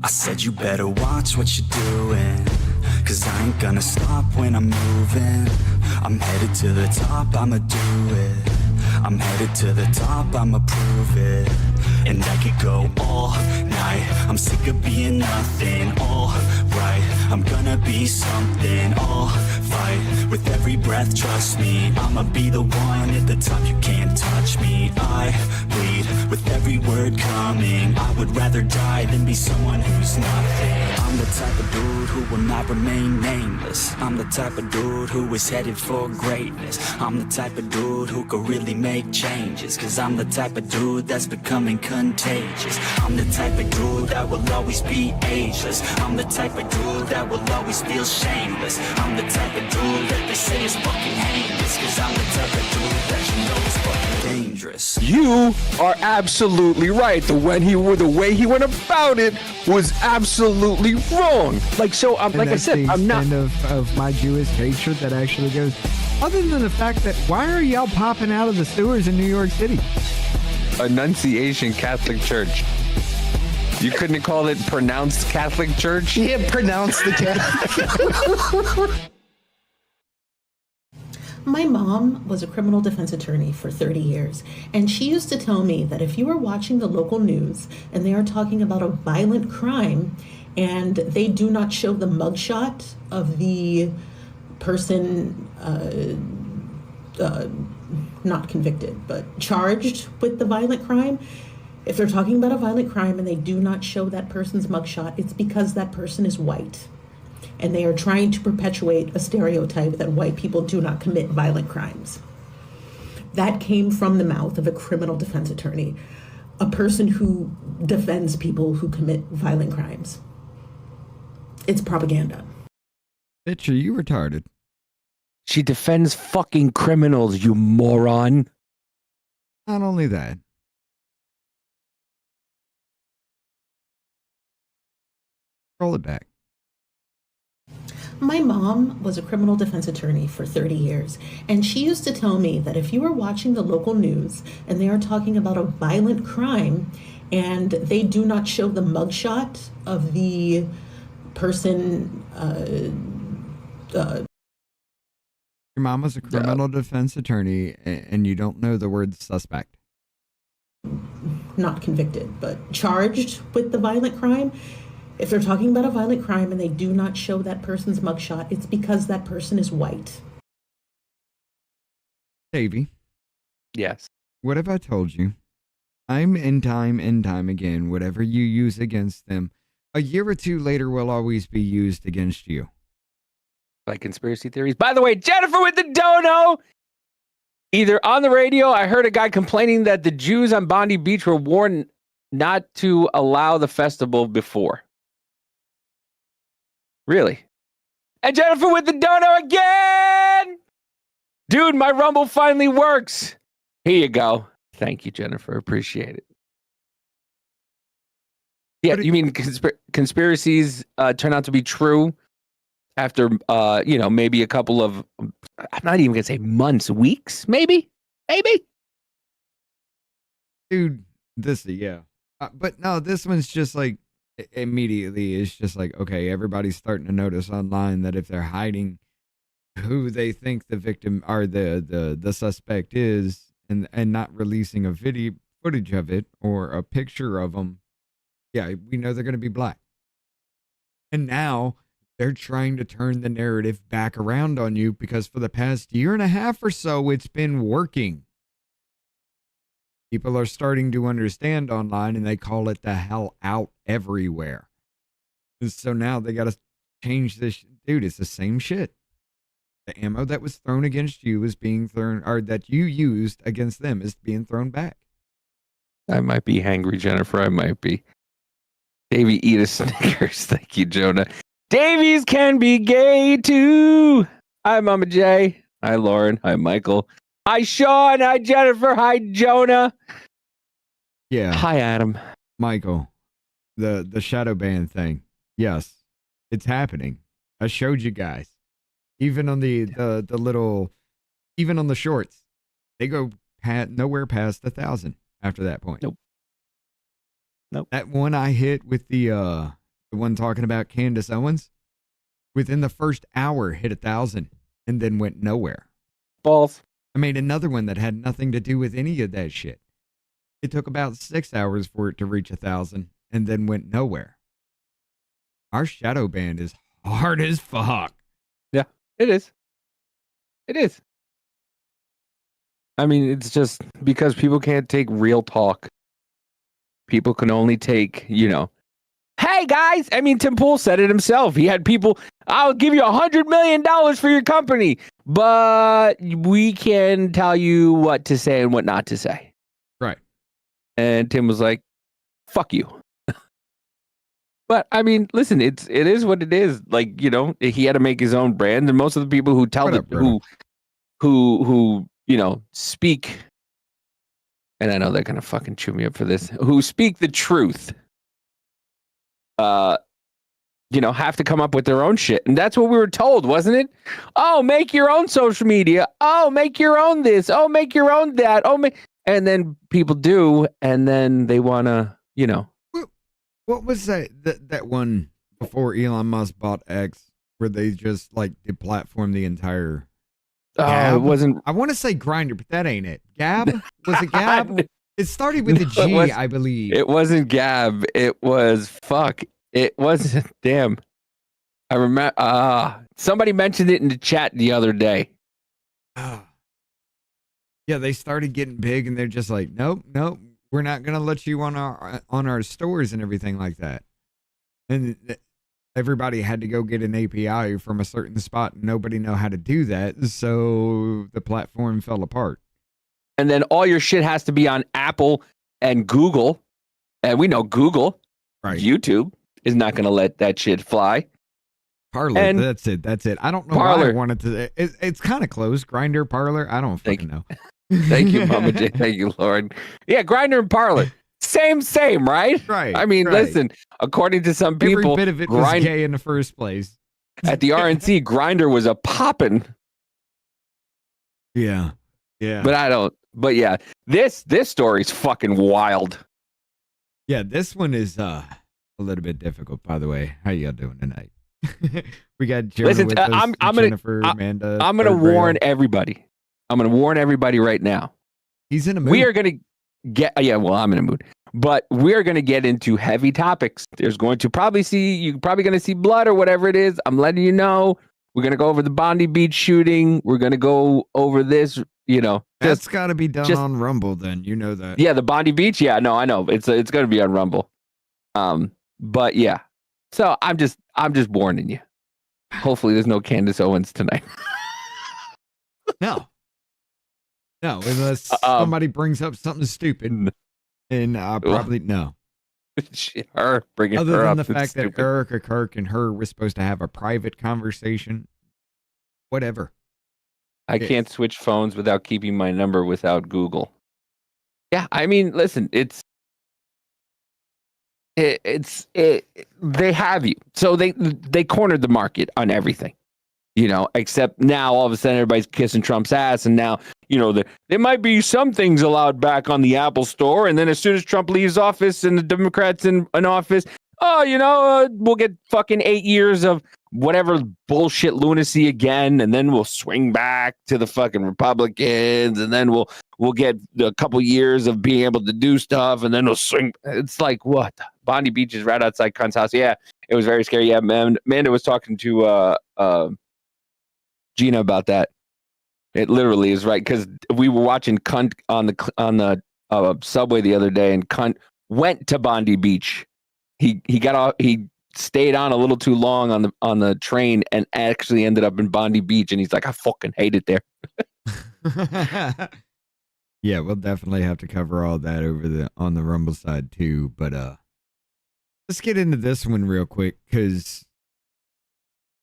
I said you better watch what you're doing, 'cause I ain't gonna stop when I'm moving. I'm headed to the top, I'ma do it. I'm headed to the top, I'ma prove it. And I could go all night, I'm sick of being nothing. All right, I'm gonna be something. I'll fight with every breath, trust me. I'ma be the one at the top, you can't touch me. I bleed with every word coming. I would rather die than be someone who's nothing. I'm the type of dude who will not remain nameless. I'm the type of dude who is headed for greatness. I'm the type of dude who could really make changes, 'cause I'm the type of dude that's becoming contagious. I'm the type of dude that will always be ageless. I'm the type of dude that will always feel shameless. I'm the type of dude that they say is fucking heinous, 'cause I'm the type of dude that you know is fucking dangerous. You are absolutely right. The way he went about it was absolutely wrong. Like, so, like I said, I'm not of my Jewish hatred that actually goes. Other than the fact that why are y'all popping out of the sewers in New York City? Annunciation Catholic Church. You couldn't call it pronounced Catholic Church? Yeah, pronounced the Catholic. My mom was a criminal defense attorney for 30 years, and she used to tell me that if you are watching the local news and they are talking about a violent crime and they do not show the mugshot of the person not convicted but charged with the violent crime, if they're talking about a violent crime and they do not show that person's mugshot, it's because that person is white. And they are trying to perpetuate a stereotype that white people do not commit violent crimes. That came from the mouth of a criminal defense attorney, a person who defends people who commit violent crimes. It's propaganda. Bitch, are you retarded? She defends fucking criminals, you moron. Not only that. Roll it back. My mom was a criminal defense attorney for 30 years, and she used to tell me that if you are watching the local news and they are talking about a violent crime and they do not show the mugshot of the person, Your mom was a criminal defense attorney and you don't know the word suspect. not convicted, but charged with the violent crime, if they're talking about a violent crime and they do not show that person's mugshot, it's because that person is white. Davey. Yes. What have I told you? Time and time again, whatever you use against them, a year or two later will always be used against you. Like conspiracy theories. By the way, Jennifer with the dono. Either on the radio, I heard a guy complaining that the Jews on Bondi Beach were warned not to allow the festival before. Really? And Jennifer with the dono again! Dude, my Rumble finally works. Here you go. Thank you, Jennifer. Appreciate it. Yeah, you mean conspiracies turn out to be true after, maybe a couple of, I'm not even going to say months, weeks, maybe? Dude, yeah. But no, this one's just like, immediately, it's just like, okay, everybody's starting to notice online that if they're hiding who they think the victim or the suspect is and not releasing a video footage of it or a picture of them, yeah, we know they're going to be black. And now they're trying to turn the narrative back around on you because for the past year and a half or so, it's been working. People are starting to understand online and they call it the hell out everywhere. And so now they got to change this. Dude, it's the same shit. The ammo that was thrown against you is being thrown, or that you used against them is being thrown back. I might be hangry, Jennifer. I might be. Davey, eat a Snickers. Thank you, Jonah. Davies can be gay too. Hi, Mama J. Hi, Lauren. Hi, Michael. Hi, Sean. Hi, Jennifer. Hi, Jonah. Yeah. Hi, Adam. Michael, the shadow ban thing. Yes, it's happening. I showed you guys. Even on the little, even on the shorts, they go nowhere past 1,000 after that point. Nope. That one I hit with the the one talking about Candace Owens, within the first hour hit 1,000 and then went nowhere. Balls. I made another one that had nothing to do with any of that shit. It took about 6 hours for it to reach 1,000 and then went nowhere. Our shadow band is hard as fuck. Yeah, it is. It is. I mean, it's just because people can't take real talk. People can only take, hey guys. I mean, Tim Pool said it himself. He had people, I'll give you $100 million for your company, but we can tell you what to say and what not to say. Right. And Tim was like, fuck you. But I mean, listen, it is what it is. Like, he had to make his own brand, and most of the people who tell who speak, and I know they're gonna fucking chew me up for this, who speak the truth, have to come up with their own shit. And that's what we were told, wasn't it? Oh, make your own social media. Oh, make your own this. Oh, make your own that. And then people do, and then they wanna, What was that one before Elon Musk bought X, where they just like deplatformed the entire Gab? It wasn't. I want to say Grinder, but that ain't it. Gab? Was it Gab? It started with a G, I believe. It wasn't Gab. It was fuck. It wasn't. Damn. I remember. Somebody mentioned it in the chat the other day. Yeah, they started getting big, and they're just like, nope. We're not going to let you on our stores and everything like that. And everybody had to go get an API from a certain spot, and nobody know how to do that. So the platform fell apart. And then all your shit has to be on Apple and Google. And we know Google, right? YouTube is not going to let that shit fly. Parler, and that's it. I don't know Parler. why I wanted to. It's kind of close. Grinder, Parler, I don't fucking know. Thank you, Mama J. Thank you, Lord. Yeah, Grinder and Parler. Same, right? Right. I mean, listen, according to some people, every bit of it was gay in the first place. At the RNC, Grinder was a poppin'. Yeah. But yeah, this story's fucking wild. Yeah, this one is a little bit difficult, by the way. How y'all doing tonight? We got Jonah with us, Jennifer, Amanda. I'm going to warn everybody. I'm going to warn everybody right now. He's in a mood. We are going to get, I'm in a mood. But we're going to get into heavy topics. You're probably going to see blood or whatever it is. I'm letting you know. We're going to go over the Bondi Beach shooting. We're going to go over this, That's got to be done on Rumble then. You know that. Yeah, the Bondi Beach. Yeah, no, I know. It's going to be on Rumble. But yeah. So I'm just warning you. Hopefully there's no Candace Owens tonight. No, unless somebody brings up something stupid, and probably no. Her bringing Other her than up the fact stupid. that Erica Kirk and her were supposed to have a private conversation, whatever. I can't switch phones without keeping my number without Google. Yeah, I mean, listen, they have you, so they cornered the market on everything. Except now all of a sudden everybody's kissing Trump's ass, and now, there might be some things allowed back on the Apple Store, and then as soon as Trump leaves office and the Democrats in office, we'll get fucking 8 years of whatever bullshit lunacy again, and then we'll swing back to the fucking Republicans, and then we'll get a couple years of being able to do stuff, and then we'll swing. It's like, what? Bondi Beach is right outside Cunt's house. Yeah, it was very scary. Yeah, Amanda was talking to Gina about that. It literally is right, because we were watching Cunt on the subway the other day, and Cunt went to Bondi Beach. He got off. He stayed on a little too long on the train and actually ended up in Bondi Beach. And he's like, I fucking hate it there. Yeah, we'll definitely have to cover all that on the Rumble side too. But let's get into this one real quick, because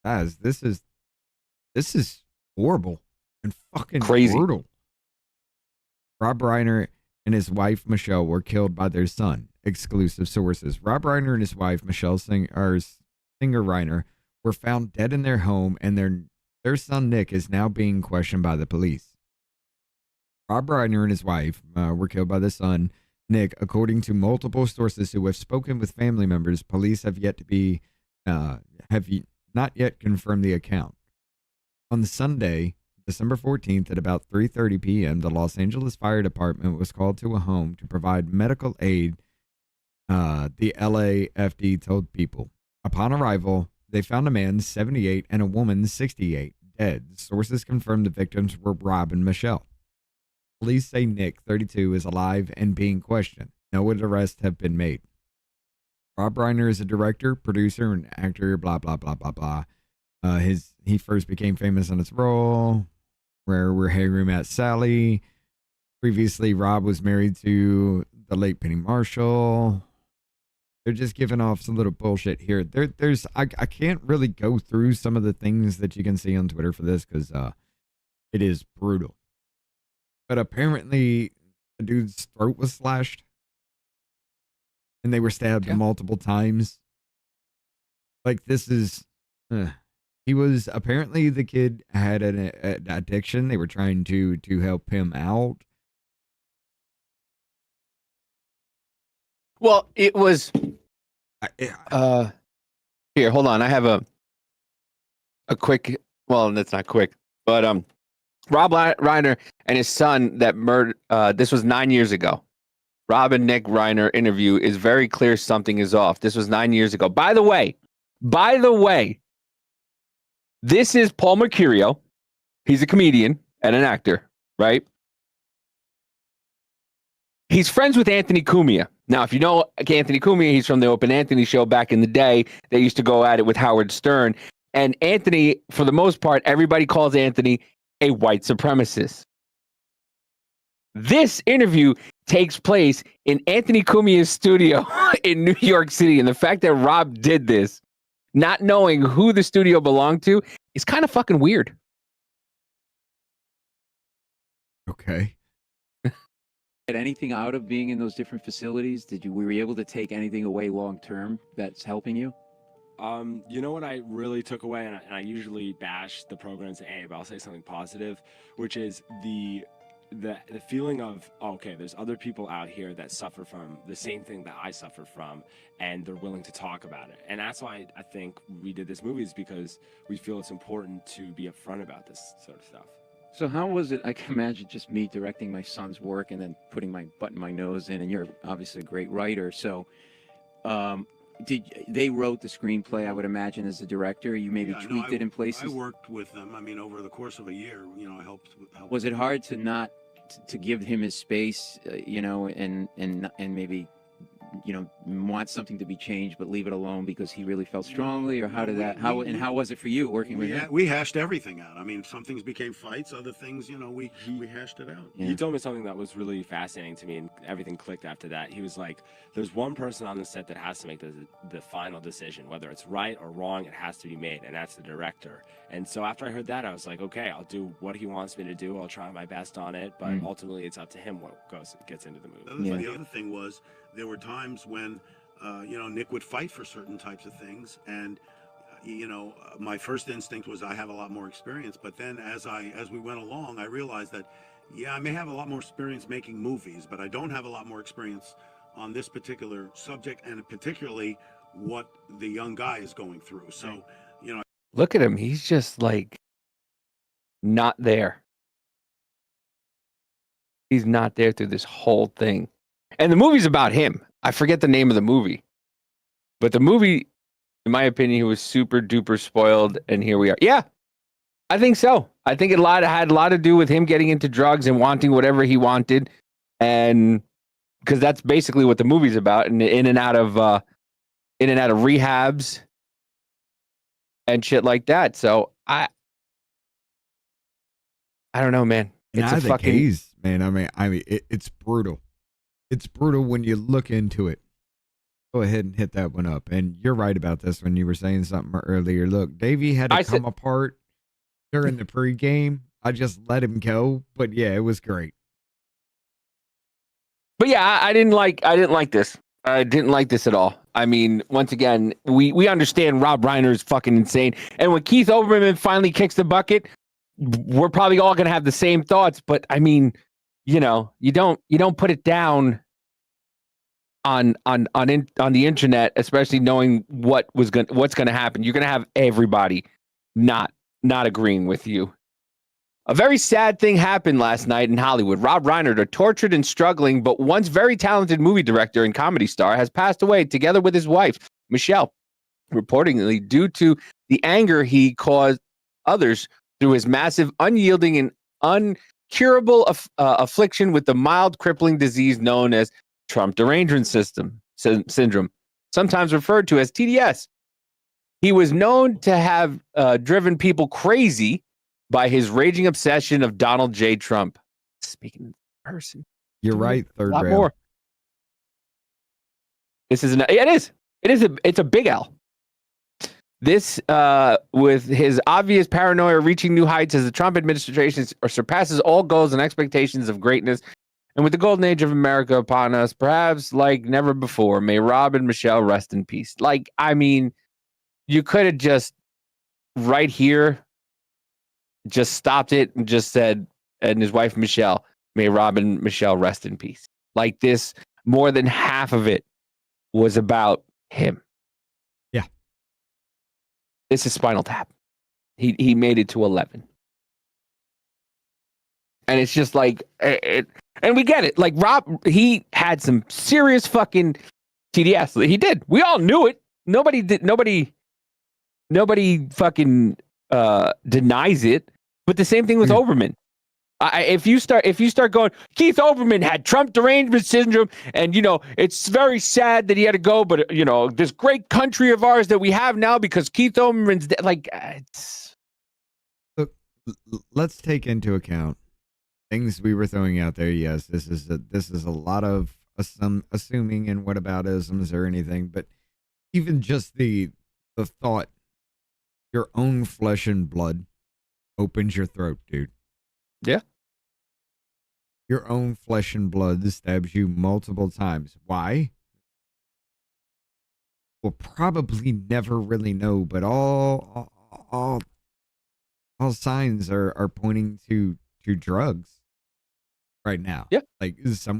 guys, this is horrible and fucking crazy. Brutal. Rob Reiner and his wife Michele were killed by their son. Exclusive sources. Rob Reiner and his wife Michele Singer Reiner were found dead in their home, and their son Nick is now being questioned by the police. Rob Reiner and his wife were killed by the son Nick, according to multiple sources who have spoken with family members, police have not yet confirmed the account. On Sunday, December 14th at about 3:30 p.m., the Los Angeles Fire Department was called to a home to provide medical aid, the LAFD told people. Upon arrival, they found a man, 78, and a woman, 68, dead. Sources confirmed the victims were Rob and Michele. Police say Nick, 32, is alive and being questioned. No arrests have been made. Rob Reiner is a director, producer, and actor, blah, blah, blah, blah, blah. He first became famous in his role, where we're Hey Room at Sally. Previously, Rob was married to the late Penny Marshall. They're just giving off some little bullshit here. I can't really go through some of the things that you can see on Twitter for this because it is brutal. But apparently, the dude's throat was slashed, and they were stabbed multiple times. Like, this is... He was... Apparently, the kid had an addiction. They were trying to help him out. Well, it was... here, hold on. I have a quick... Well, that's not quick. But Rob Reiner and his son that murdered... this was 9 years ago. Rob and Nick Reiner interview is very clear something is off. This was 9 years ago. By the way, this is Paul Mercurio. He's a comedian and an actor, right? He's friends with Anthony Cumia. Now, if you know Anthony Cumia, he's from the Open Anthony show back in the day. They used to go at it with Howard Stern. And Anthony, for the most part, everybody calls Anthony a white supremacist. This interview takes place in Anthony Cumia's studio in New York City. And the fact that Rob did this, not knowing who the studio belonged to, is kind of fucking weird. Okay. Get anything out of being in those different facilities? Were you able to take anything away long term that's helping you? You know what I really took away, and I usually bash the programs A, but I'll say something positive, which is the feeling of, okay, there's other people out here that suffer from the same thing that I suffer from, and they're willing to talk about it. And that's why I think we did this movie, is because we feel it's important to be upfront about this sort of stuff. So how was it? I can imagine just me directing my son's work and then putting my nose in, and you're obviously a great writer. So they wrote the screenplay, I would imagine, as a director? You maybe tweaked it in places? I worked with them. I mean, over the course of a year, I helped. Was it hard to not to give him his space, and maybe, want something to be changed but leave it alone because he really felt strongly? Or how was it for you working with him? We hashed everything out. I mean, some things became fights, other things, we hashed it out. Yeah. He told me something that was really fascinating to me, and everything clicked after that. He was like, there's one person on the set that has to make the final decision, whether it's right or wrong, it has to be made, and that's the director. And so after I heard that, I was like, okay, I'll do what he wants me to do. I'll try my best on it, but ultimately it's up to him what gets into the movie. The other thing was, there were times when, Nick would fight for certain types of things, and my first instinct was I have a lot more experience. But then as we went along, I realized that, I may have a lot more experience making movies, but I don't have a lot more experience on this particular subject, and particularly what the young guy is going through. So, Look at him. He's just like not there. He's not there through this whole thing. And the movie's about him. I forget the name of the movie. But the movie, in my opinion, he was super duper spoiled, and here we are. Yeah, I think so. I think it had a lot to do with him getting into drugs and wanting whatever he wanted. And because that's basically what the movie's about, and in and out of rehabs and shit like that. So I don't know, man. It's a fucking case, man. I mean, it's brutal. It's brutal when you look into it. Go ahead and hit that one up. And you're right about this when you were saying something earlier. Look, Davey had to come apart during the pregame. I just let him go, but yeah, it was great. But yeah, I didn't like this. I didn't like this at all. I mean, once again, we understand Rob Reiner is fucking insane. And when Keith Olbermann finally kicks the bucket, we're probably all gonna have the same thoughts. But I mean, you don't put it down on the internet, especially knowing what's going to happen. You're going to have everybody not agreeing with you. A very sad thing happened last night in Hollywood. Rob Reiner, a tortured and struggling but once very talented movie director and comedy star, has passed away together with his wife, Michele, reportedly due to the anger he caused others through his massive, unyielding, and uncurable affliction with the mild, crippling disease known as Trump derangement syndrome, sometimes referred to as TDS. He was known to have driven people crazy by his raging obsession of Donald J. Trump. Speaking in person. You're right, third A lot rail. more. This is it's a big L. This, with his obvious paranoia reaching new heights as the Trump administration surpasses all goals and expectations of greatness, and with the golden age of America upon us, perhaps like never before, may Rob and Michele rest in peace. Like, I mean, you could have just right here just stopped it and just said, and his wife Michele, may Rob and Michele rest in peace. Like this, more than half of it was about him. Yeah. This is Spinal Tap. He made it to 11. And it's just like, and we get it. Like Rob, he had some serious fucking TDS. He did. We all knew it. Nobody fucking denies it. But the same thing with Oberman. If you start going, Keith Olbermann had Trump derangement syndrome, and it's very sad that he had to go, but this great country of ours that we have now because Keith Olbermann's like. Look, let's take into account things we were throwing out there. Yes, this is a lot of assuming and whataboutisms or anything, but even just the thought, your own flesh and blood opens your throat, dude. Yeah. Your own flesh and blood stabs you multiple times. Why? We'll probably never really know, but all signs are pointing to drugs right now. Yeah. Like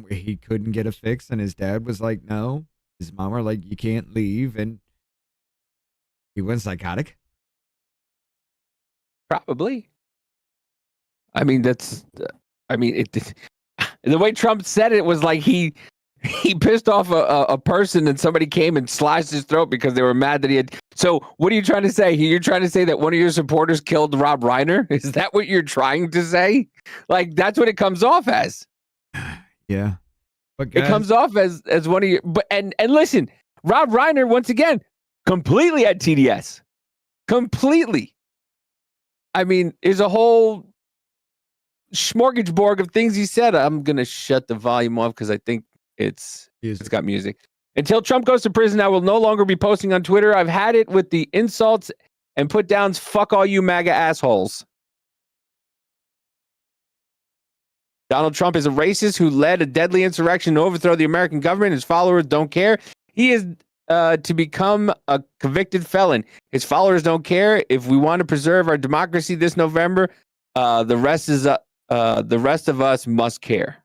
he couldn't get a fix, and his dad was like, no. His mom were like, you can't leave, and he went psychotic. Probably. I mean, the way Trump said it was like he pissed off a person and somebody came and sliced his throat because they were mad that he had. So what are you trying to say? You're trying to say that one of your supporters killed Rob Reiner? Is that what you're trying to say? Like, that's what it comes off as. Yeah. But guys, it comes off as one of your, and listen, Rob Reiner, once again, completely had TDS. Completely. I mean, there's a whole smorgasbord of things he said. I'm going to shut the volume off because I think it's got music. Until Trump goes to prison, I will no longer be posting on Twitter. I've had it with the insults and put downs. Fuck all you MAGA assholes. Donald Trump is a racist who led a deadly insurrection to overthrow the American government. His followers don't care. He is to become a convicted felon. His followers don't care. If we want to preserve our democracy this November, the rest of us must care.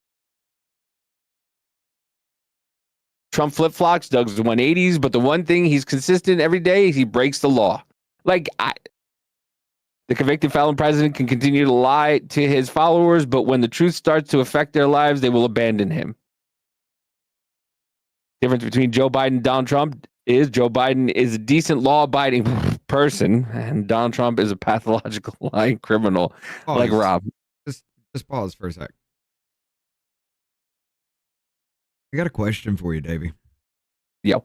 Trump flip-flops, Doug's 180s, but the one thing he's consistent every day is he breaks the law. Like, the convicted felon president can continue to lie to his followers, but when the truth starts to affect their lives, they will abandon him. Difference between Joe Biden and Donald Trump is Joe Biden is a decent law-abiding person, and Donald Trump is a pathological lying criminal like Rob. Just pause for a sec. I got a question for you, Davey. Yep.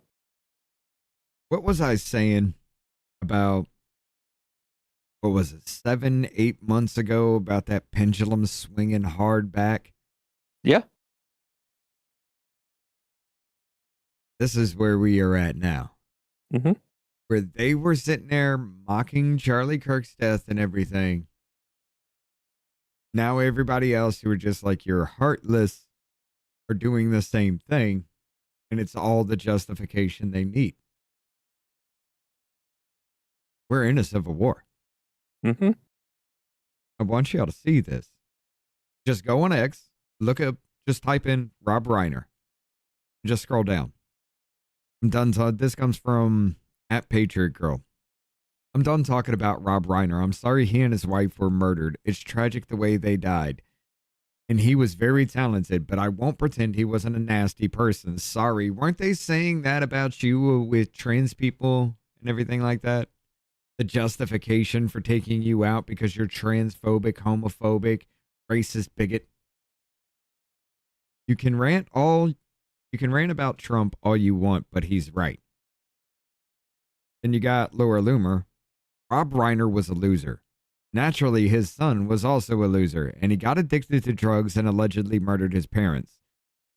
What was I saying about, what was it, 7-8 months ago about that pendulum swinging hard back? Yeah. This is where we are at now. Mm-hmm. Where they were sitting there mocking Charlie Kirk's death and everything. Now everybody else who are just like, you're heartless, are doing the same thing. And it's all the justification they need. We're in a civil war. Mm-hmm. I want y'all to see this. Just go on X, look up, just type in Rob Reiner. Just scroll down. I'm done. This comes from @PatriotGirl. I'm done talking about Rob Reiner. I'm sorry he and his wife were murdered. It's tragic the way they died. And he was very talented, but I won't pretend he wasn't a nasty person. Sorry. Weren't they saying that about you with trans people and everything like that? The justification for taking you out because you're transphobic, homophobic, racist bigot. You can rant about Trump all you want, but he's right. Then you got Laura Loomer. Rob Reiner was a loser. Naturally, his son was also a loser, and he got addicted to drugs and allegedly murdered his parents.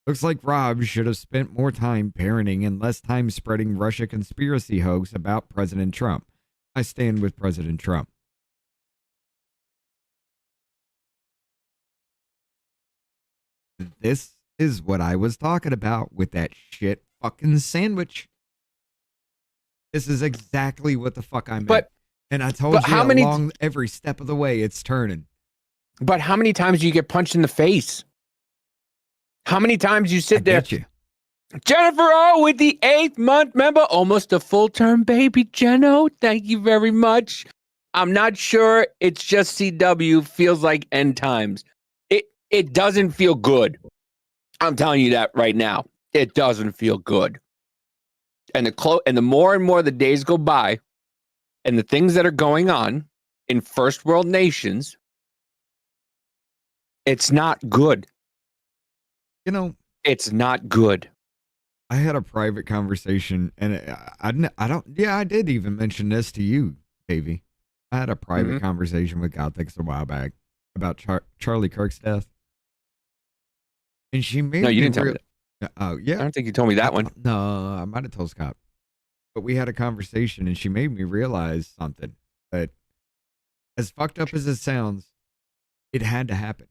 Looks like Rob should have spent more time parenting and less time spreading Russia conspiracy hoax about President Trump. I stand with President Trump. This is what I was talking about with that shit fucking sandwich. This is exactly what the fuck I meant. And I told you along every step of the way it's turning. But how many times do you get punched in the face? How many times you sit there? You. Jennifer O with the 8th month member, almost a full-term baby. Jenno, thank you very much. I'm not sure it's just CW, feels like end times. It doesn't feel good. I'm telling you that right now. It doesn't feel good. And the more and more the days go by, and the things that are going on in first world nations, it's not good. You know, it's not good. I had a private conversation, and I did even mention this to you, Davey. I had a private conversation with Gothics a while back about Charlie Kirk's death. And she made you didn't tell me that. Oh, yeah. I don't think you told me that one. No, I might have told Scott. But we had a conversation, and she made me realize something. That as fucked up as it sounds, it had to happen.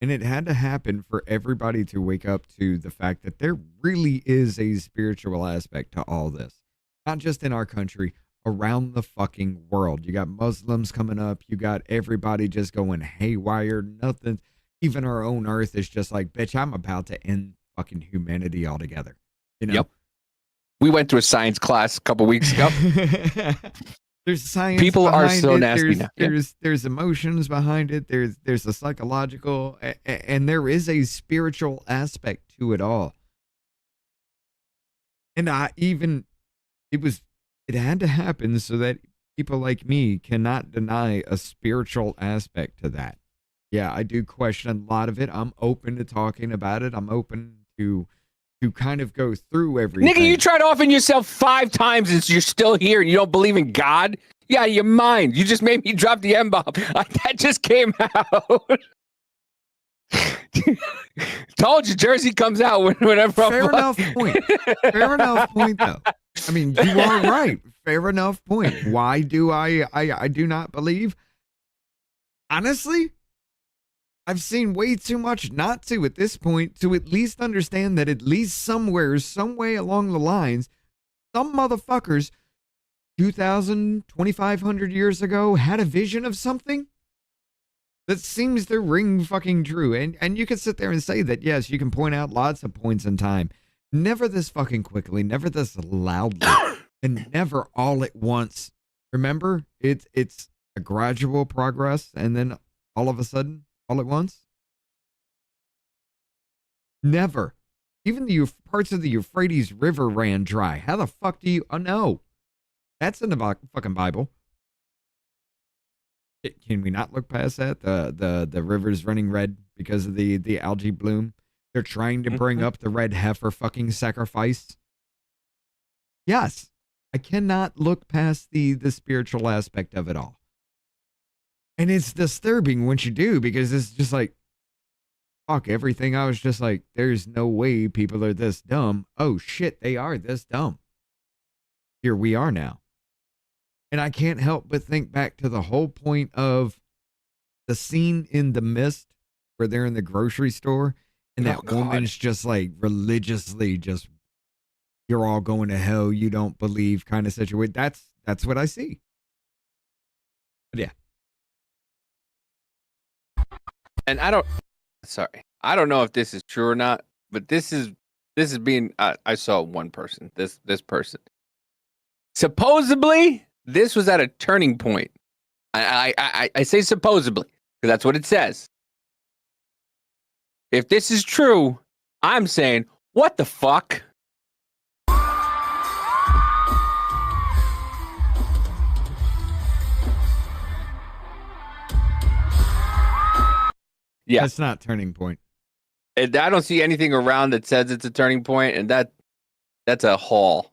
And it had to happen for everybody to wake up to the fact that there really is a spiritual aspect to all this. Not just in our country, around the fucking world. You got Muslims coming up. You got everybody just going haywire. Nothing. Even our own earth is just like, bitch, I'm about to end fucking humanity altogether. You know? Yep. We went to a science class a couple weeks ago. There's science. People are so nasty now. There's emotions behind it. There's a psychological, and there is a spiritual aspect to it all. And it had to happen so that people like me cannot deny a spiritual aspect to that. Yeah, I do question a lot of it. I'm open to talking about it. I'm open to kind of go through everything. Nigga, you tried offing yourself 5 times and you're still here and you don't believe in God? Yeah, your mind. You just made me drop the M-bomb. That just came out. Told you, Jersey comes out whenever Fair enough point. Fair enough point, though. I mean, you are right. Fair enough point. Why do I do not believe? Honestly, I've seen way too much not to at this point to at least understand that at least somewhere, some way along the lines, some motherfuckers 2,000, 2,500 years ago had a vision of something that seems to ring fucking true. And you can sit there and say that, yes, you can point out lots of points in time. Never this fucking quickly, never this loudly, and never all at once. Remember, it's a gradual progress, and then all of a sudden, all at once? Never. Even the parts of the Euphrates River ran dry. How the fuck do you... Oh, no. That's in the fucking Bible. Can we not look past that? The river's running red because of the algae bloom. They're trying to bring up the red heifer fucking sacrifice. Yes. I cannot look past the spiritual aspect of it all. And it's disturbing once you do, because it's just like, fuck everything. I was just like, there's no way people are this dumb. Oh shit, they are this dumb. Here we are now. And I can't help but think back to the whole point of the scene in The Mist where they're in the grocery store and that woman's just like religiously just, you're all going to hell, you don't believe kind of situation. That's what I see. But yeah. And I don't know if this is true or not, but this is this is being. I saw one person. This person. Supposedly, this was at a turning point. I say supposedly because that's what it says. If this is true, I'm saying, what the fuck? Yeah, That's not turning point. I don't see anything around that says it's a turning point, and that's a haul.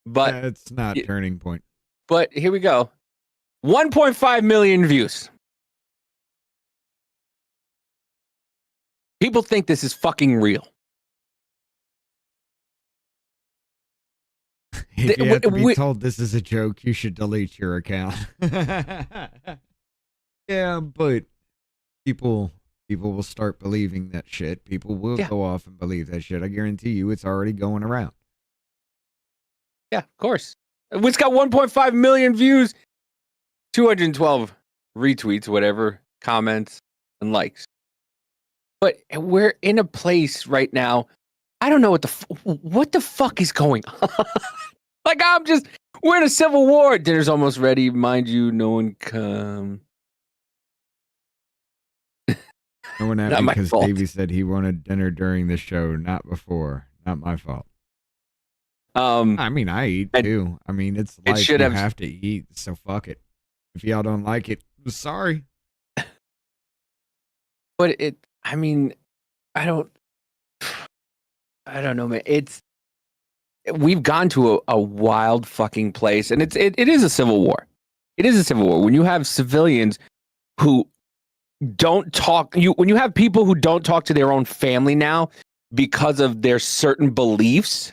But It's not turning point. But here we go. 1.5 million views. People think this is fucking real. If you have to be told this is a joke, you should delete your account. Yeah, but people will start believing that shit. People will go off and believe that shit. I guarantee you it's already going around. Yeah, of course. It's got 1.5 million views, 212 retweets, whatever, comments, and likes. But we're in a place right now. I don't know what the fuck is going on. Like, we're in a civil war. Dinner's almost ready. Mind you, no one come. No one at me because Davey said he wanted dinner during the show, not before. Not my fault. I mean, I eat too. I mean, it's life. You have to eat, so fuck it. If y'all don't like it, sorry. But I mean, I don't know, man. We've gone to a wild fucking place, and it is a civil war. It is a civil war when you have civilians who don't talk. When you have people who don't talk to their own family now because of their certain beliefs,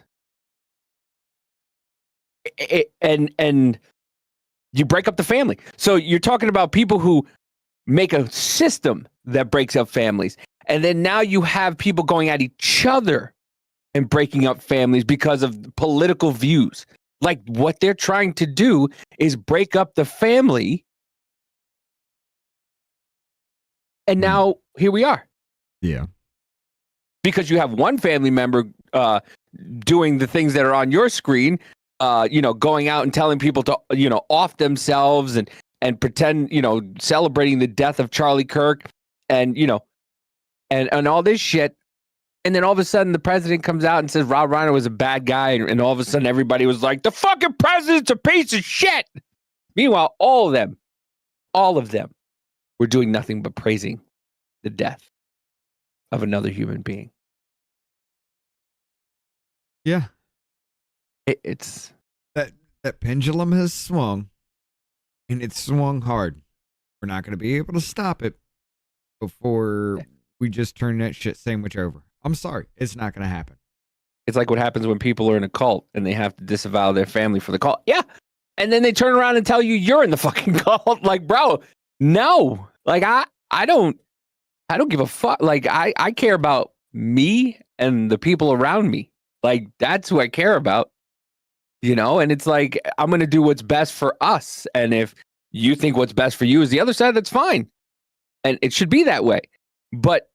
and you break up the family. So you're talking about people who make a system that breaks up families, and then now you have people going at each other and breaking up families because of political views. Like, what they're trying to do is break up the family. And now here we are. Yeah. Because you have one family member doing the things that are on your screen, going out and telling people to, off themselves and pretend, celebrating the death of Charlie Kirk and, and all this shit. And then all of a sudden the president comes out and says Rob Reiner was a bad guy. And all of a sudden everybody was like, the fucking president's a piece of shit. Meanwhile, all of them were doing nothing but praising the death of another human being. Yeah. It's that pendulum has swung, and it's swung hard. We're not going to be able to stop it before we just turn that shit sandwich over. I'm sorry. It's not going to happen. It's like what happens when people are in a cult and they have to disavow their family for the cult. Yeah. And then they turn around and tell you you're in the fucking cult. Like, bro, no. Like, I don't give a fuck. Like, I care about me and the people around me. Like, that's who I care about. And it's like, I'm going to do what's best for us. And if you think what's best for you is the other side, that's fine. And it should be that way. But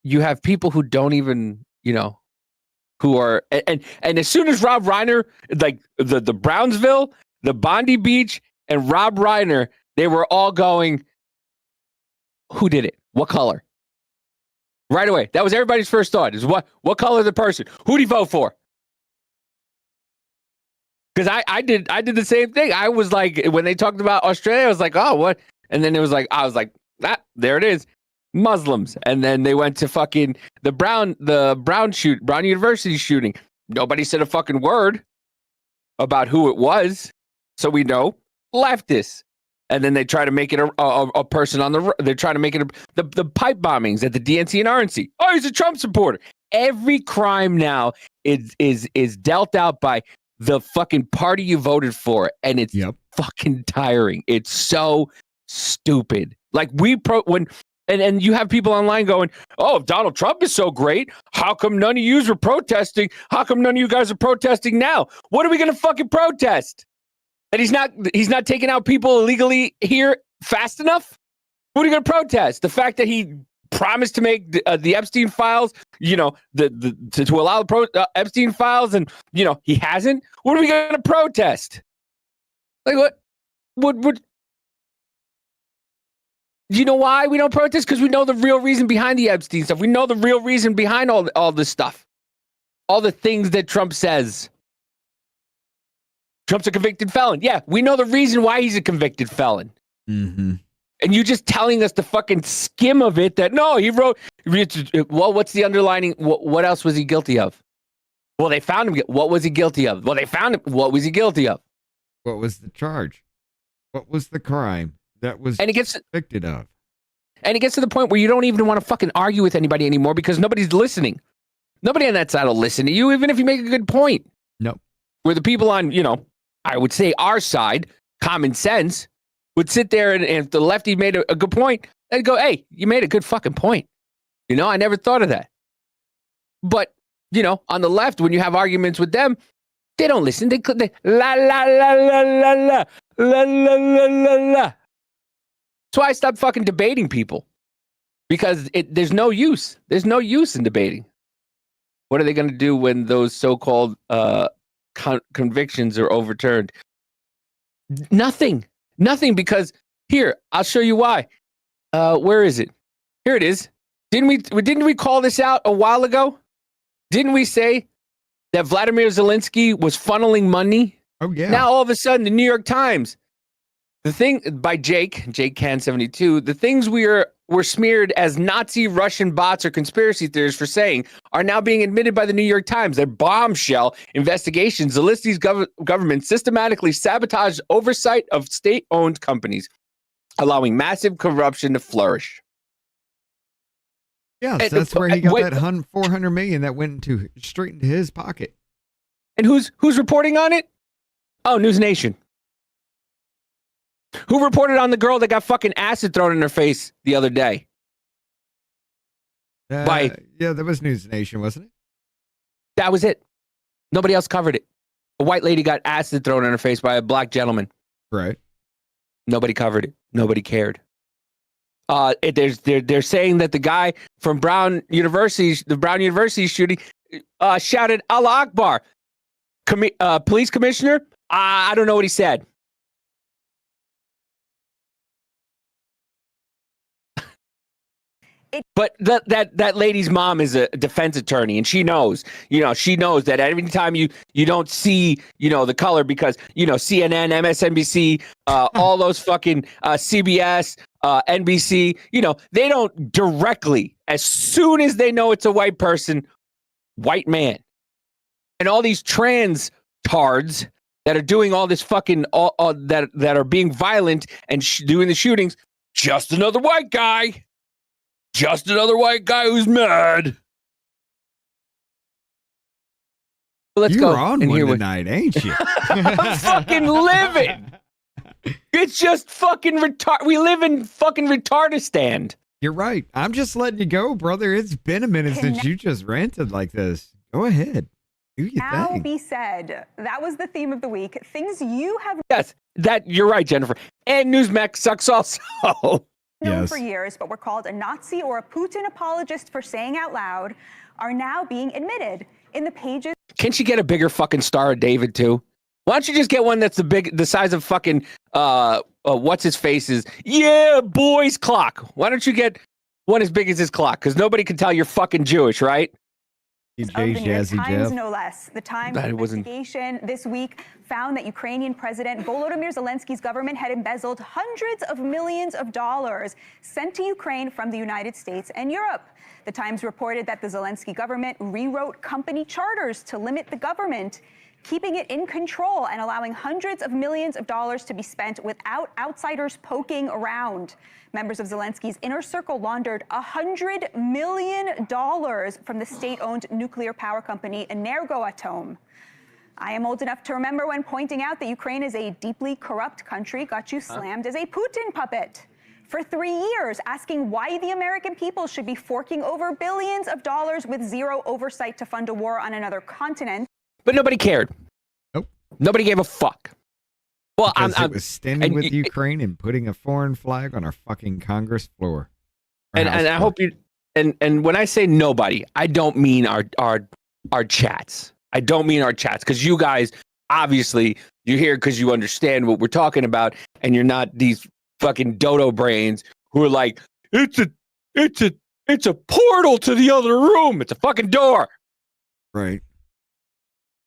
you have people who don't even, who are, and as soon as Rob Reiner, like the Brownsville, the Bondi Beach, and Rob Reiner, they were all going, who did it? What color? Right away. That was everybody's first thought, is what color the person? Who'd he vote for? Because I did the same thing. I was like, when they talked about Australia, I was like, oh, what? And then I was like, there it is. Muslims. And then they went to fucking the Brown University shooting. Nobody said a fucking word about who it was. So we know leftists. And then they try to make it a person on they're trying to make it the pipe bombings at the DNC and RNC. Oh, he's a Trump supporter. Every crime now is dealt out by the fucking party you voted for, and it's fucking tiring. It's so stupid. Like and you have people online going, oh, if Donald Trump is so great, how come none of yous were protesting? How come none of you guys are protesting now? What are we gonna fucking protest? That he's not taking out people illegally here fast enough? What are you gonna protest? The fact that he promised to make the Epstein files, you know, to allow the Epstein files, and you know he hasn't. What are we going to protest? Like what? What? Do you know why we don't protest? Because we know the real reason behind the Epstein stuff. We know the real reason behind all this stuff, all the things that Trump says. Trump's a convicted felon. Yeah, we know the reason why he's a convicted felon. Mm-hmm. And you just telling us the fucking skim of it that, no, he wrote, well, what's the underlining? What else was he guilty of? Well, they found him. What was he guilty of? Well, they found him. What was he guilty of? What was the charge? What was the crime that was convicted of? And it gets to the point where you don't even want to fucking argue with anybody anymore because nobody's listening. Nobody on that side will listen to you, even if you make a good point. Nope. Where the people on, you know, I would say our side, common sense, would sit there and if the lefty made a good point, they'd go, hey, you made a good fucking point. You know, I never thought of that. But, you know, on the left, when you have arguments with them, they don't listen. They la, la, la, la, la, la, la, la, la, la, la. That's why I stopped fucking debating people. Because there's no use. There's no use in debating. What are they going to do when those so-called convictions are overturned? Nothing, because here, I'll show you why. Where is it? Here it is. Didn't we call this out a while ago? Didn't we say that Vladimir Zelensky was funneling money? Oh yeah. Now all of a sudden, the New York Times, the thing by Jake Can 72, the things were smeared as Nazi Russian bots or conspiracy theories for saying are now being admitted by the New York Times. Their bombshell investigations. Zelensky's government systematically sabotaged oversight of state-owned companies, allowing massive corruption to flourish. Yes, that's where he got that $400 million that went straight into his pocket. And who's reporting on it? Oh, News Nation. Who reported on the girl that got fucking acid thrown in her face the other day? Yeah, that was News Nation, wasn't it? That was it. Nobody else covered it. A white lady got acid thrown in her face by a black gentleman. Right. Nobody covered it. Nobody cared. They're saying that the guy from Brown University shooting, shouted Allah Akbar. Police commissioner, I don't know what he said. But that lady's mom is a defense attorney, and she knows that every time you don't see, the color because, CNN, MSNBC, all those fucking CBS, NBC, they don't directly, as soon as they know it's a white person, white man. And all these trans tards that are doing all this fucking, that are being violent and doing the shootings, just another white guy. Just another white guy who's mad. Let's You're go. on and one here tonight, ain't you? I'm fucking living. It's just fucking retard. We live in fucking retardistan. You're right. I'm just letting you go, brother. It's been a minute since you just ranted like this. Go ahead. Do your Now thing. be said. That was the theme of the week. Things you have Yes, you're right, Jennifer. And Newsmax sucks also. known for years, but were called a Nazi or a Putin apologist for saying out loud, are now being admitted in the pages. Can't she get a bigger fucking Star of David too? Why don't you just get one that's the size of fucking what's his face's boy's clock? Why don't you get one as big as his clock? Because nobody can tell you're fucking Jewish, right? Of the New York Times, no less. The Times investigation this week found that Ukrainian President Volodymyr Zelensky's government had embezzled hundreds of millions of dollars sent to Ukraine from the United States and Europe. The Times reported that the Zelensky government rewrote company charters to limit the government, keeping it in control and allowing hundreds of millions of dollars to be spent without outsiders poking around. Members of Zelensky's inner circle laundered $100 million from the state-owned nuclear power company Energoatom. I am old enough to remember when pointing out that Ukraine is a deeply corrupt country got you slammed as a Putin puppet. For 3 years, asking why the American people should be forking over billions of dollars with zero oversight to fund a war on another continent. But nobody cared. Nope. Nobody gave a fuck. Well, it was standing with Ukraine and putting a foreign flag on our fucking Congress floor. And I hope you and when I say nobody, I don't mean our chats. I don't mean our chats because you guys obviously you're here because you understand what we're talking about, and you're not these fucking dodo brains who are like, it's a portal to the other room. It's a fucking door. Right.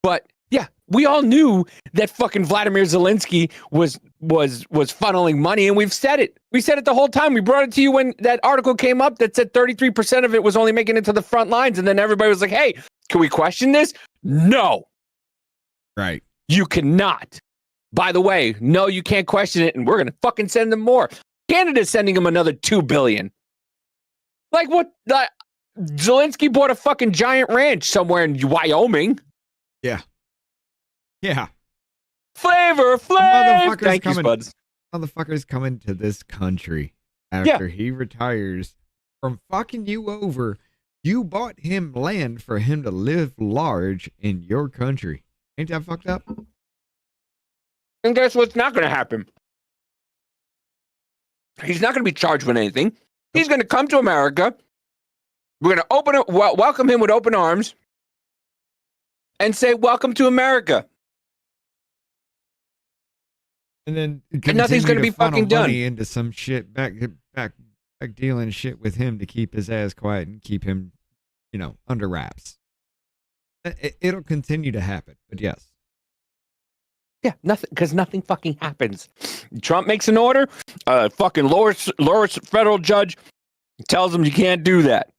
But yeah, we all knew that fucking Vladimir Zelensky was funneling money, and we've said it. We said it the whole time. We brought it to you when that article came up that said 33% of it was only making it to the front lines, and then everybody was like, "Hey, can we question this?" No. Right. You cannot. By the way, no, you can't question it, and we're gonna fucking send them more. Canada's sending them another $2 billion. Like what? Zelensky bought a fucking giant ranch somewhere in Wyoming. Yeah. Yeah. Flavor. Thank you, Spuds. Motherfuckers coming to this country after he retires from fucking you over. You bought him land for him to live large in your country. Ain't that fucked up? And guess what's not going to happen? He's not going to be charged with anything. He's going to come to America. We're going to welcome him with open arms and say, "Welcome to America." And then nothing's going to be fucking done into some shit back dealing shit with him to keep his ass quiet and keep him, under wraps. It'll continue to happen, but yes. Yeah, nothing fucking happens. Trump makes an order, fucking lower federal judge tells him you can't do that.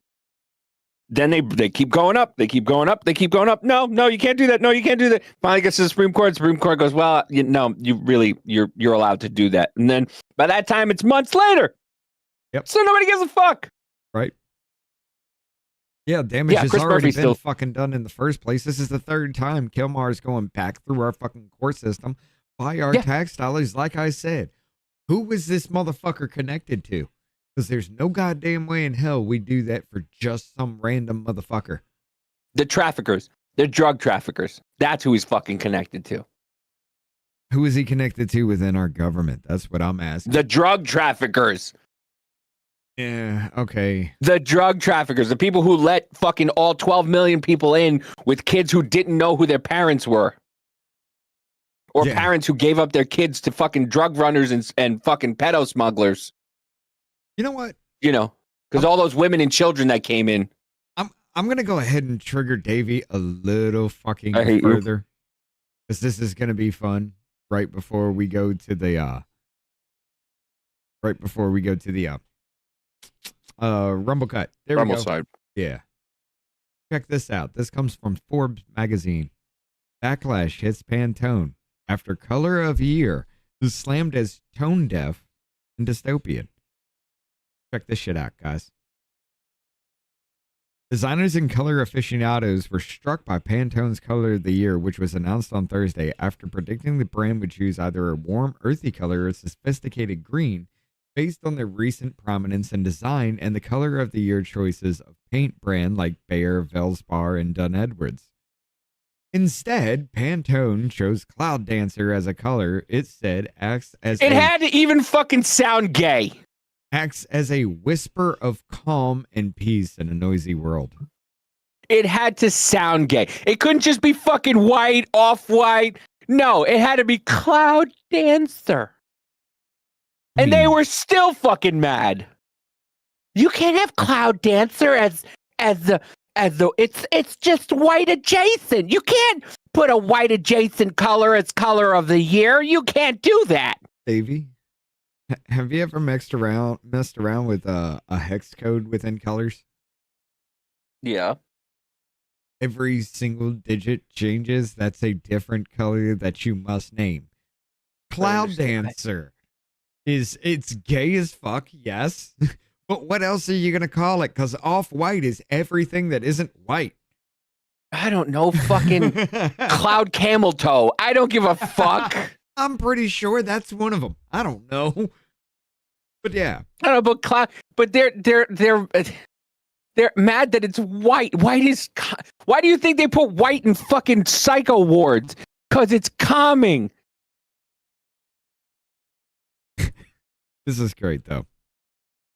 Then they keep going up. They keep going up. They keep going up. No, you can't do that. No, you can't do that. Finally gets to the Supreme Court. Supreme Court goes, well, you're allowed to do that. And then by that time, it's months later. Yep. So nobody gives a fuck. Right. Yeah, damage has Chris already Murphy's been still fucking done in the first place. This is the third time Kilmar's going back through our fucking court system by our tax dollars. Like I said, who was this motherfucker connected to? Because there's no goddamn way in hell we do that for just some random motherfucker. The traffickers. They're drug traffickers. That's who he's fucking connected to. Who is he connected to within our government? That's what I'm asking. The drug traffickers. Yeah, okay. The drug traffickers. The people who let fucking all 12 million people in with kids who didn't know who their parents were. Or parents who gave up their kids to fucking drug runners and fucking pedo smugglers. You know what? Because all those women and children that came in. I'm going to go ahead and trigger Davey a little fucking further. Because this is going to be fun right before we go to the Rumble Cut. There Rumble we go. Side. Yeah. Check this out. This comes from Forbes magazine. Backlash hits Pantone after Color of Year is slammed as tone deaf and dystopian. Check this shit out, guys. Designers and color aficionados were struck by Pantone's Color of the Year, which was announced on Thursday after predicting the brand would choose either a warm, earthy color or a sophisticated green based on their recent prominence in design and the Color of the Year choices of paint brand like Bayer, Velspar, and Dunn Edwards. Instead, Pantone chose Cloud Dancer as a color it said acts as It had to even fucking sound gay. Acts as a whisper of calm and peace in a noisy world. It had to sound gay. It couldn't just be fucking white, off-white. No, it had to be Cloud Dancer. And they were still fucking mad. You can't have Cloud Dancer as the it's just white adjacent. You can't put a white adjacent color as Color of the Year. You can't do that. Davey, have you ever messed around with a hex code within colors? Yeah. Every single digit changes. That's a different color that you must name. Cloud Dancer it's gay as fuck, yes. But what else are you gonna call it? Because off-white is everything that isn't white. I don't know, fucking Cloud Camel Toe. I don't give a fuck. I'm pretty sure that's one of them. I don't know. But yeah. I don't know, but they're mad that it's white. Why do you think they put white in fucking psycho wards? Because it's calming. This is great, though.